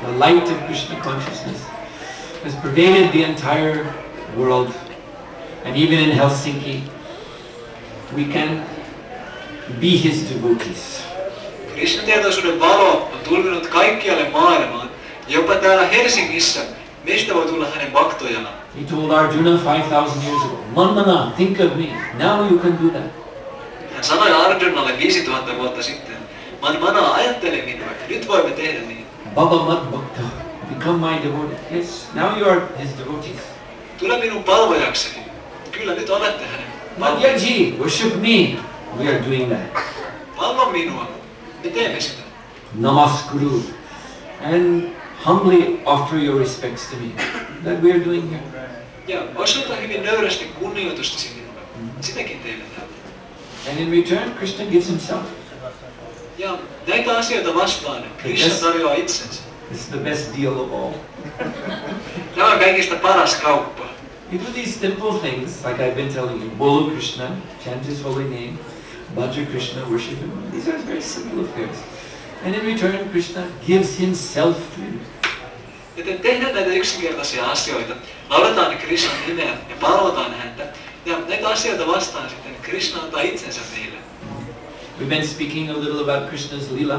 [SPEAKER 1] The light of Krishna consciousness has pervaded the entire world. And even in Helsinki, we can be his devotees.
[SPEAKER 2] Krishnan tietoisuuden valo on tulvinut kaikkialle maailmaan. Jopa täällä Helsingissä meistä voi tulla hänen baktojana.
[SPEAKER 1] He told Arjuna 5,000 years ago, Manmana, think of me. Now you can do that.
[SPEAKER 2] Hän sanoi Arjunalle 5000 vuotta sitten, Manmana, ajattele minua, nyt voimme tehdä niin.
[SPEAKER 1] Baba Mad Bhakta, become my devotee. Yes, now you are his devotees.
[SPEAKER 2] Tule minun palvojakseni. Kyllä nyt olette hänen palvojakseni.
[SPEAKER 1] Madhyaji, worship me. We are doing that.
[SPEAKER 2] Palvo minua. Me teemme sitä.
[SPEAKER 1] Namaskuru. And humbly offer your respects to me. That we are doing here.
[SPEAKER 2] Ja osoita hyvin nöyrästi kunnioitusta sinulle. Sitäkin teemme täällä.
[SPEAKER 1] And in return, Krishna gives himself.
[SPEAKER 2] Ja näitä asioita vastaan Krishna tarjoaa itsensä.
[SPEAKER 1] This is the best deal of all.
[SPEAKER 2] Tämä on kaikista paras kauppa.
[SPEAKER 1] You do these simple things, like I've been telling you. Bolo Krishna, chant his holy name. Bhajra Krishna, worship him. These are very simple affairs. And in return, Krishna gives himself to you.
[SPEAKER 2] Joten tehdään näitä yksinkertaisia asioita. Lauletaan Krishnan nimeä ja palvotaan häntä. Ja näitä asioita vastaan sitten Krishna antaa itsensä meille.
[SPEAKER 1] We've been speaking a little about Krishna's lila.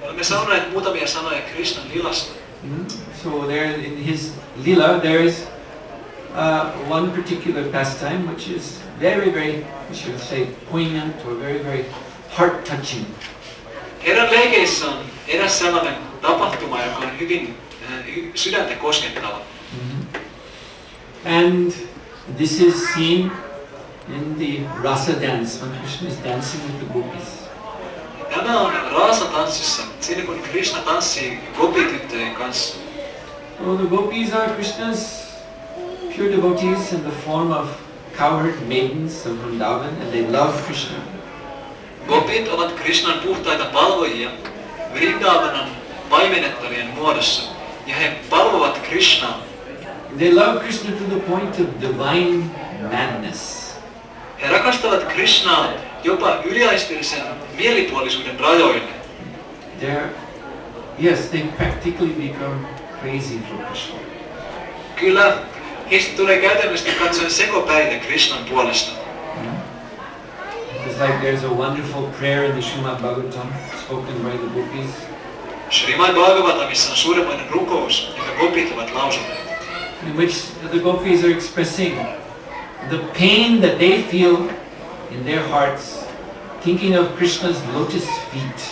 [SPEAKER 2] Olemme sanoneet muutamia sanoja Krishnan lilasta.
[SPEAKER 1] So there in his lila there is one particular pastime which is very, very, we should say, poignant or very, very heart-touching.
[SPEAKER 2] Herran leikeissä on eräs sellainen tapahtuma, joka on hyvin sydäntä koskettava.
[SPEAKER 1] And this is seen in the rasa dance when Krishna is dancing with the gopis.
[SPEAKER 2] Tämä on rasa-tanssissa, siinä kun Krishna tanssii gopityttöjen kanssa.
[SPEAKER 1] So the gopis are Krishna's pure devotees in the form of cowherd maidens of Vrindavan, and they love Krishna.
[SPEAKER 2] Gopit ovat Krishnan puhtaita palvojia Vrindavanan paimennettavien muodossa, ja he palvovat Krishnaa.
[SPEAKER 1] They love Krishna to the point of divine madness.
[SPEAKER 2] He rakastavat Krishnaa jopa yliaisteellisen mielipuolisuuden rajoille.
[SPEAKER 1] They practically become crazy for Krishna.
[SPEAKER 2] Kyllä, heistä tulee käytännössä katsoen sekopäitä Krishnan puolesta.
[SPEAKER 1] It's like there's a wonderful prayer in the Srimad Bhagavatam spoken by the gopis.
[SPEAKER 2] Srimad Bhagavatamissa on suuremmoinen rukous, jonka gopit ovat lausuneet.
[SPEAKER 1] In which the gopis are expressing the pain that they feel in their hearts, thinking of Krishna's lotus feet.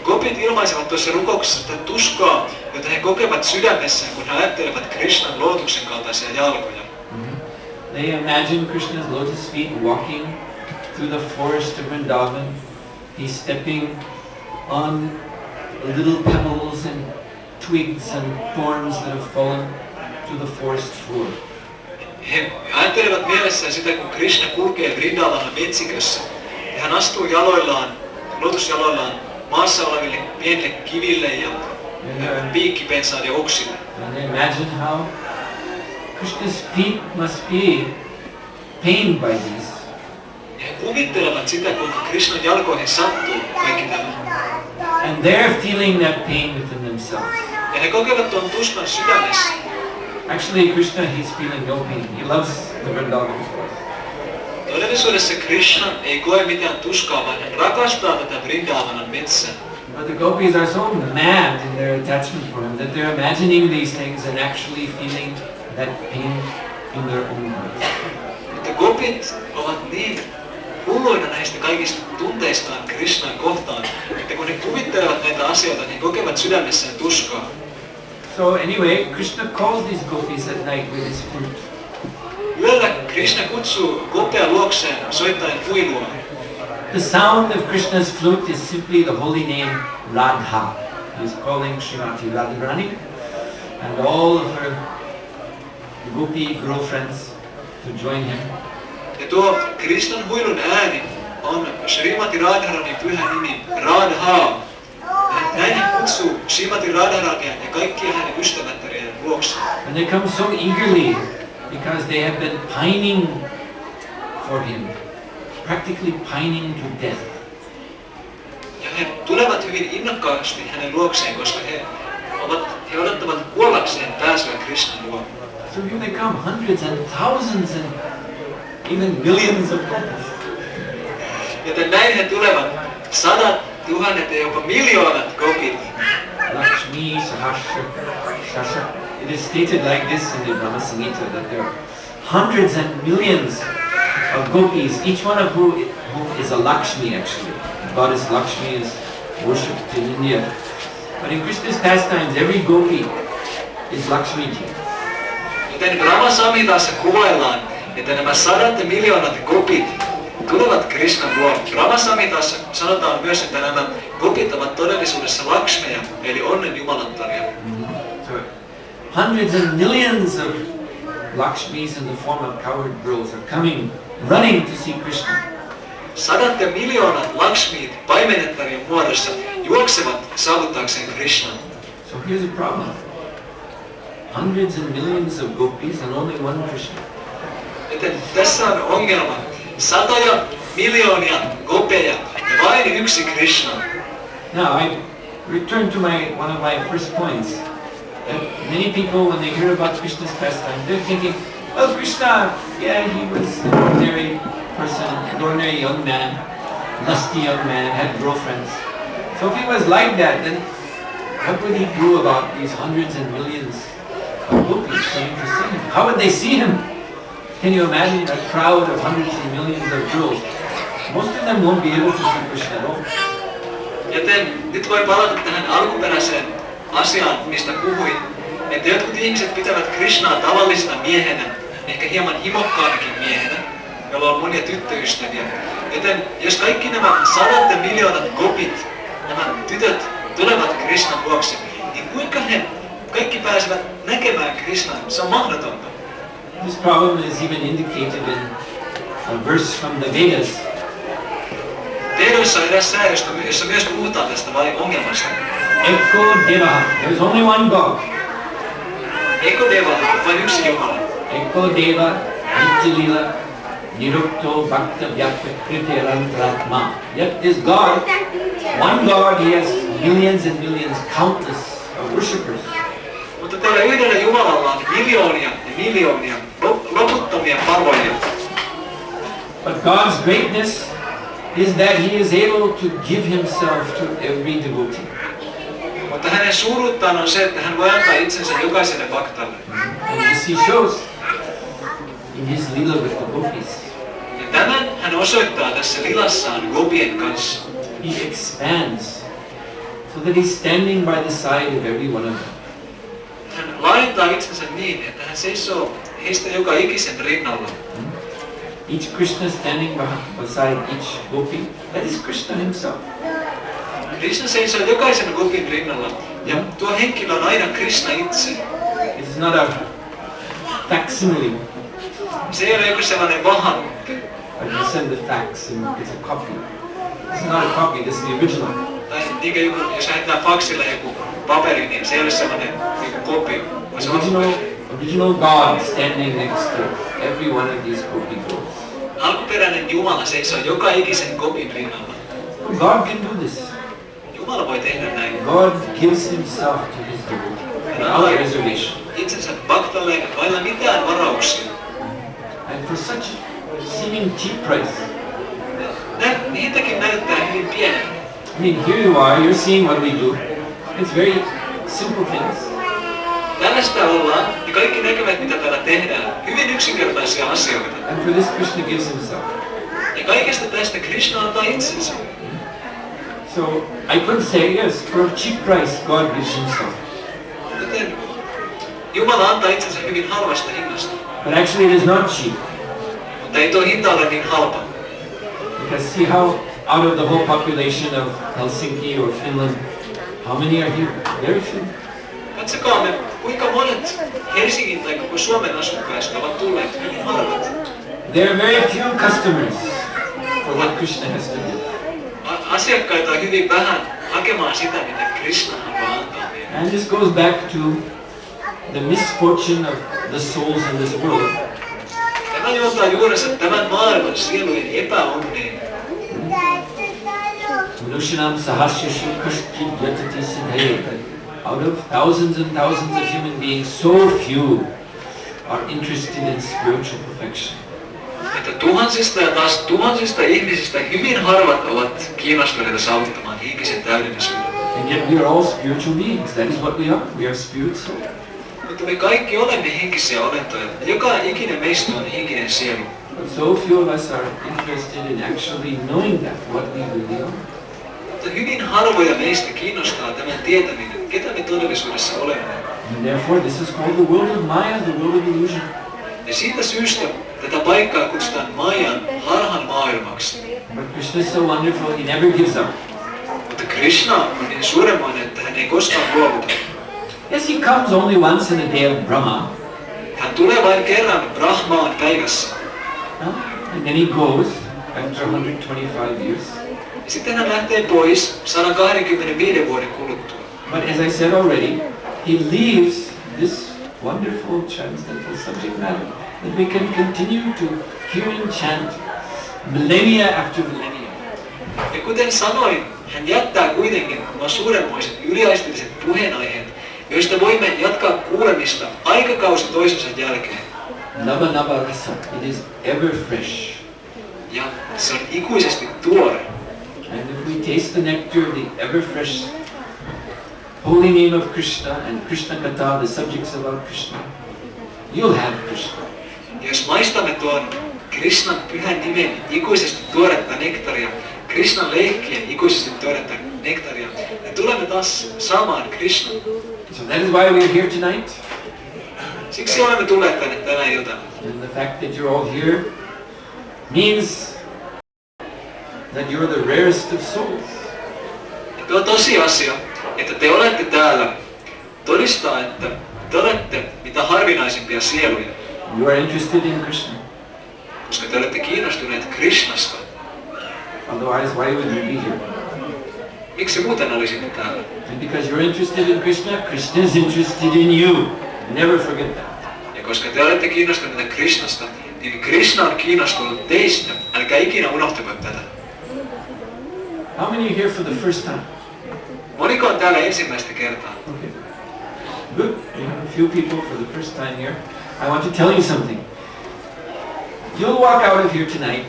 [SPEAKER 2] Gopit ilmaisevat tuossa rukouksessa sitä tuskaa, jota he kokevat sydämessään, kun he ajattelevat Krishnan lootuksen kaltaisia jalkoja.
[SPEAKER 1] They imagine Krishna's lotus feet walking through the forest of Vrindavan. He's stepping on little pebbles and twigs and thorns that have fallen to the forest floor.
[SPEAKER 2] He ajattelevat mielessään sitä, kun Krishna kulkee Vrindavanan metsikössä ja hän astuu jaloillaan, lotusjaloillaan maassa oleville pienille kiville ja piikkipensaille ja oksille.
[SPEAKER 1] And they imagine how Krishna's feet must be pained by these.
[SPEAKER 2] Ja he kuvittelevat sitä, kuinka Krishnan jalkoihin sattuu kaikki tämä.
[SPEAKER 1] And they're feeling that pain within themselves.
[SPEAKER 2] Ja he kokevat tuon tuskan sydämessä.
[SPEAKER 1] Actually, Krishna, he's feeling no pain. He loves the Vrindavan forest.
[SPEAKER 2] Todellisuudessa Krishna ei koe mitään tuskaa, vaan hän rakastaa tätä Vrindavanan metsää.
[SPEAKER 1] But the gopis are so mad in their attachment for him that they're imagining these things and actually feeling that pain in their own hearts.
[SPEAKER 2] Mutta gopit ovat niin hulluina näistä kaikista tunteistaan Krishnaa kohtaan, että kun he kuvittelevat näitä asioita, niin he kokevat sydämessään tuskaa.
[SPEAKER 1] So anyway, Krishna calls these gopis at night with his flute.
[SPEAKER 2] Yöllä Krishna kutsuu gopeja luokseen soittaen huilua.
[SPEAKER 1] The sound of Krishna's flute is simply the holy name Radha. He's calling Srimati Radharani and all of her gopi girlfriends to join him.
[SPEAKER 2] Ja tuo Krishnan huilun ääni on Srimati Radharanin pyhä nimi Radha. Näin hän kutsuu Srimati Radharania ja kaikkia hänen ystävättärien luokse.
[SPEAKER 1] And they come so eagerly because they have been pining for him, practically pining to death.
[SPEAKER 2] Ja he tulevat hyvin innokkaasti hänen luokseen, koska he odottavat kuollakseen pääsyä Krishnan luo.
[SPEAKER 1] So here they come, hundreds and thousands and even millions of gopis.
[SPEAKER 2] Joten näin he tulevat, sadat, tuhannet ja jopa miljoonat gopit.
[SPEAKER 1] Lakshmi, Sahasra, it is stated like this in the Brahma Samhita that there are hundreds and millions of gopis, each one of whom is a Lakshmi actually. The goddess Lakshmi is worshipped in India. But in Krishna's pastimes, every gopi is Lakshmiji.
[SPEAKER 2] Joten Brahma Samhitassa kuvaillaan, että nämä sadat ja miljoonat gopit tulevat Krishnan luo. Brahma Samhitassa sanotaan myös, että nämä gopit ovat todellisuudessa Lakshmeja, eli onnen jumalattaria.
[SPEAKER 1] So hundreds and millions of Lakshmis in the form of cowherd girls are coming, running to see Krishna.
[SPEAKER 2] Sadat ja miljoonat Lakshmit paimenettarien muodossa juoksevat saavuttaakseen Krishnan.
[SPEAKER 1] So here's a problem. Hundreds and millions of gopis and only one Krishna.
[SPEAKER 2] Joten tässä on ongelma. Satoja miljoonia gopeja ja vain yksi Krishna.
[SPEAKER 1] Now I return to one of my first points. That many people, when they hear about Krishna's pastime, they're thinking, well, Krishna, yeah, he was an ordinary person, an ordinary young man, lusty young man, had girlfriends. So if he was like that, then what would he do about these hundreds and millions of gopis coming to see him? How would they see him? Can you imagine a crowd of hundreds and millions of girls? Most of them won't be able to see Krishna at all.
[SPEAKER 2] Joten nyt voi palata tähän alkuperäiseen asiaan, mistä puhuin. Että jotkut ihmiset pitävät Krishnaa tavallisena miehenä, ehkä hieman himokkaanakin miehenä, jolla on monia tyttöystäviä. Joten jos kaikki nämä sadat ja miljoonat gopit, nämä tytöt tulevat Krishnan luokse, niin kuinka he kaikki pääsevät näkemään Krishnan? Se on mahdotonta.
[SPEAKER 1] This problem is even indicated in a verse from the Vedas.
[SPEAKER 2] Vedoissa on eräs säädös, jossa myös puhutaan tästä ongelmasta.
[SPEAKER 1] Eko Devaha. There is only one God.
[SPEAKER 2] Eko Devaha, vain yksi Jumala.
[SPEAKER 1] Eko Deva, Nitya-lila, Nirukto Bhakta Vyapakrityarantaratma. Yet this God, one God, he has millions and millions, countless of worshippers.
[SPEAKER 2] Mutta tällä yhdellä Jumalalla on miljoonia ja miljoonia, loputtomia palvojia.
[SPEAKER 1] But God's greatness is that he is able to give himself to every devotee.
[SPEAKER 2] Mutta hänen suuruuttaan on se, että hän voi antaa itsensä jokaiselle bhaktalle.
[SPEAKER 1] And this he shows in his lila with the gopis.
[SPEAKER 2] Ja tämän hän osoittaa tässä lilassaan gopien kanssa.
[SPEAKER 1] He expands so that he's standing by the side of every one of them.
[SPEAKER 2] Hän laajentaa itsensä niin, että hän seisoo heistä joka ikisen rinnalla.
[SPEAKER 1] Each Krishna standing beside each gopi, that is Krishna himself.
[SPEAKER 2] Krishna seisoo jokaisen gopin rinnalla, ja tuo henkilö on aina Krishna itse.
[SPEAKER 1] It is not a facsimile,
[SPEAKER 2] Se ei ole joku sellainen vahanukke.
[SPEAKER 1] but you send the fax and it's a copy. It's not a copy, this is the original.
[SPEAKER 2] Tai niinkö joku, jos lähettää faksilla joku paperi, niin se ei ole sellainen joku kopio. vaan se on
[SPEAKER 1] Original God standing next to every one of these gopi girls.
[SPEAKER 2] alkuperäinen Jumala seisoo joka ikisen gopin rinnalla.
[SPEAKER 1] God can do this.
[SPEAKER 2] Jumala voi tehdä näin.
[SPEAKER 1] God gives himself to his devotee without reservation.
[SPEAKER 2] Itsensä bhaktalle vailla mitään varauksia.
[SPEAKER 1] And for such seeming cheap price.
[SPEAKER 2] Niitäkin näyttää hyvin pieneltä.
[SPEAKER 1] I mean, here you are, you're seeing what we do. It's very simple things.
[SPEAKER 2] Tällaista ollaan, ja kaikki näkevät mitä täällä tehdään. Hyvin yksinkertaisia asioita.
[SPEAKER 1] And for this Krishna gives himself.
[SPEAKER 2] Ja kaikesta tästä Krishna antaa itsensä.
[SPEAKER 1] So I could say, yes, for a cheap price, God gives himself.
[SPEAKER 2] Joten Jumala antaa itsensä hyvin halvasta hinnasta.
[SPEAKER 1] But actually it is not cheap.
[SPEAKER 2] Mutta ei tuo hinta ole niin halpa.
[SPEAKER 1] Because see how out of the whole population of Helsinki or Finland, how many are here? Very few.
[SPEAKER 2] Katsokaamme, kuinka monet Helsingin tai koko Suomen asukkaista ovat tulleet, hyvin harvat.
[SPEAKER 1] There are very few customers for what Krishna has to give.
[SPEAKER 2] Asiakkaita on hyvin vähän hakemaan sitä, mitä Krishna haluaa antaa meille.
[SPEAKER 1] And this goes back to the misfortune of the souls in this world.
[SPEAKER 2] Tämä juontaa juurensa tämän maailman sielujen epäonneen.
[SPEAKER 1] Manushanam sahasrashu kashchit yatati siddhaye. Out of thousands and thousands of human beings, so few are interested in spiritual perfection.
[SPEAKER 2] Että tuhansista ja taas tuhansista ihmisistä hyvin harvat ovat kiinnostuneita saavuttamaan henkisen täydellisyyden.
[SPEAKER 1] And yet we are all spiritual beings. That is what we are. We are spirit soul.
[SPEAKER 2] Mutta me kaikki olemme henkisiä olentoja. Joka ikinen meistä on henkinen sielu.
[SPEAKER 1] But so few of us are interested in actually knowing that, what we really are.
[SPEAKER 2] Mutta hyvin harvoja meistä kiinnostaa tämän tietäminen, ketä me todellisuudessa olemme.
[SPEAKER 1] And therefore this is called the world of Maya, the world of illusion.
[SPEAKER 2] Ja siitä syystä tätä paikkaa kutsutaan Mayan harhan maailmaksi.
[SPEAKER 1] But Krishna is so wonderful, he never gives up.
[SPEAKER 2] Mutta Krishna on niin suuremmoinen, että hän ei koskaan luovuta.
[SPEAKER 1] Yes, he comes only once in a day of Brahma.
[SPEAKER 2] Hän tulee vain kerran Brahmaan päivässä.
[SPEAKER 1] And then he goes after 125 years.
[SPEAKER 2] Ja sitten hän lähtee pois 125 vuoden kuluttua.
[SPEAKER 1] But as I said already, he leaves this wonderful transcendental subject matter that we can continue to hear and chant millennia after millennia.
[SPEAKER 2] Ja kuten sanoin, hän jättää kuitenkin nuo suuremmoiset yliaistilliset puheenaiheet, joista voimme jatkaa kuulemista aikakausi toisensa jälkeen.
[SPEAKER 1] Nava Nava Rasa, it is ever fresh.
[SPEAKER 2] Ja se on ikuisesti tuore.
[SPEAKER 1] And if we taste the nectar, the ever fresh holy name of Krishna and Krishna Katha, the subjects about Krishna, you'll have Krishna.
[SPEAKER 2] Ja jos maistamme tuon Krishnan pyhän nimen ikuisesti tuoretta nektaria, Krishnan leikkiä ikuisesti tuoretta nektaria, ja tulemme taas saamaan Krishnan.
[SPEAKER 1] So that is why we're here tonight.
[SPEAKER 2] Siksi olemme tulleet tänne tänä iltana.
[SPEAKER 1] And the fact that you're all here means that you're the rarest of souls.
[SPEAKER 2] Ja tuo tosiasia, että te olette täällä, todistaa, että te olette mitä harvinaisimpia sieluja.
[SPEAKER 1] You are interested in Krishna.
[SPEAKER 2] Koska te olette kiinnostuneet Krishnasta.
[SPEAKER 1] Otherwise, why would you be here?
[SPEAKER 2] Miksi muuten olisitte täällä?
[SPEAKER 1] And because you're interested in Krishna, Krishna is interested in you. Never forget that.
[SPEAKER 2] Ja koska te olette kiinnostuneita Krishnasta, niin Krishna on kiinnostunut teistä. Älkää ikinä unohtako tätä.
[SPEAKER 1] How many are here for the first time?
[SPEAKER 2] Moniko on täällä ensimmäistä kertaa?
[SPEAKER 1] Okay. Good. We have a few people for the first time here. I want to tell you something. You'll walk out of here tonight,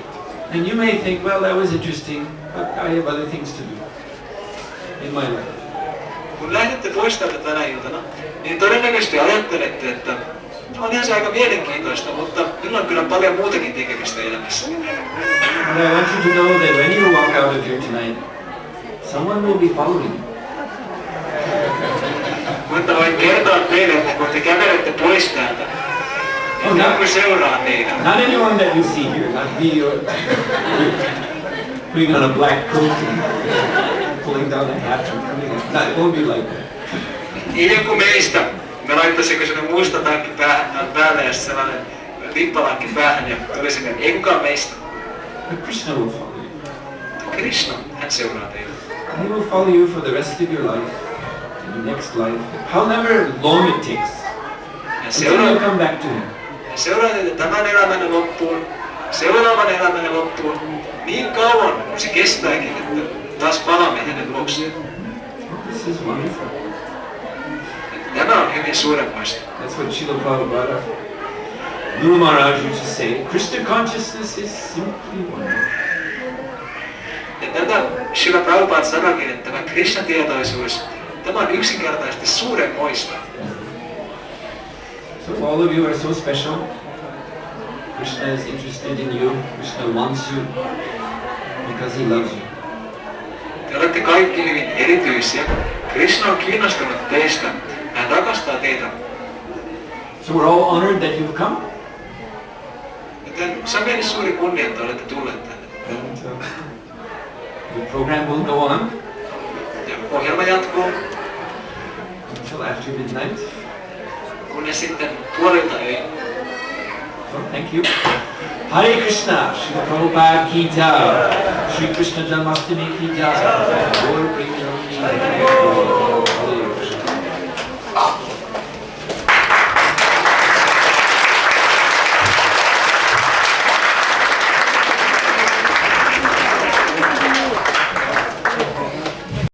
[SPEAKER 1] and you may think, well, that was interesting, but I have other things to do in my life.
[SPEAKER 2] Kun lähdette pois täältä tänä iltana, niin todennäköisesti ajattelette, että on ihan se aika mielenkiintoista, mutta minulla on kyllä paljon muutakin tekemistä elämässä.
[SPEAKER 1] But I want you to know that when you walk out of here tonight, someone will be following you.
[SPEAKER 2] Mutta voin kertoa teille, että kun te kävelette pois täältä, niin joku seuraa teitä.
[SPEAKER 1] Not anyone that you see here, not me or putting on a black coat and pulling down a hat and coming in. It won't be like that.
[SPEAKER 2] Ei joku meistä. Me laittaisiko sinne musta takki päälle ja sellainen lippalakki päähän ja tulisimme. Ei kukaan meistä.
[SPEAKER 1] But Krishna will follow you.
[SPEAKER 2] Krishna, hän seuraa teitä.
[SPEAKER 1] He will follow you for the rest of your life, in your next life, however long it takes, until you come back to him.
[SPEAKER 2] Hän seuraa teitä tämän elämänne loppuun, seuraavan elämänne loppuun, niin kauan kun se kestääkin, että taas palaamme hänen luokseen.
[SPEAKER 1] This is wonderful.
[SPEAKER 2] Tämä on hyvin suuremmoista.
[SPEAKER 1] That's what Srila Prabhupada, Guru Maharaj used to say. Krishna consciousness is simply wonderful.
[SPEAKER 2] Ja tätä Srila Prabhupada sanoikin, että tämä Krishna-tietoisuus, tämä on yksinkertaisesti suuremmoista.
[SPEAKER 1] So all of you are so special. Krishna is interested in you. Krishna wants you because he loves you.
[SPEAKER 2] Te olette kaikki hyvin erityisiä. Krishna on kiinnostunut teistä. Hän rakastaa teitä.
[SPEAKER 1] So we're all honored that you've come.
[SPEAKER 2] Joten se on meille suuri kunnia, että olette tulleet tänne.
[SPEAKER 1] And The program will go on
[SPEAKER 2] Ja ohjelma jatkuu,
[SPEAKER 1] until after midnight.
[SPEAKER 2] kunnes sitten puolilta öin.
[SPEAKER 1] So, thank you. Hare Krishna, Srila Prabhupada ki jai. Shri Krishna Janmastami ki jai. Lord, bring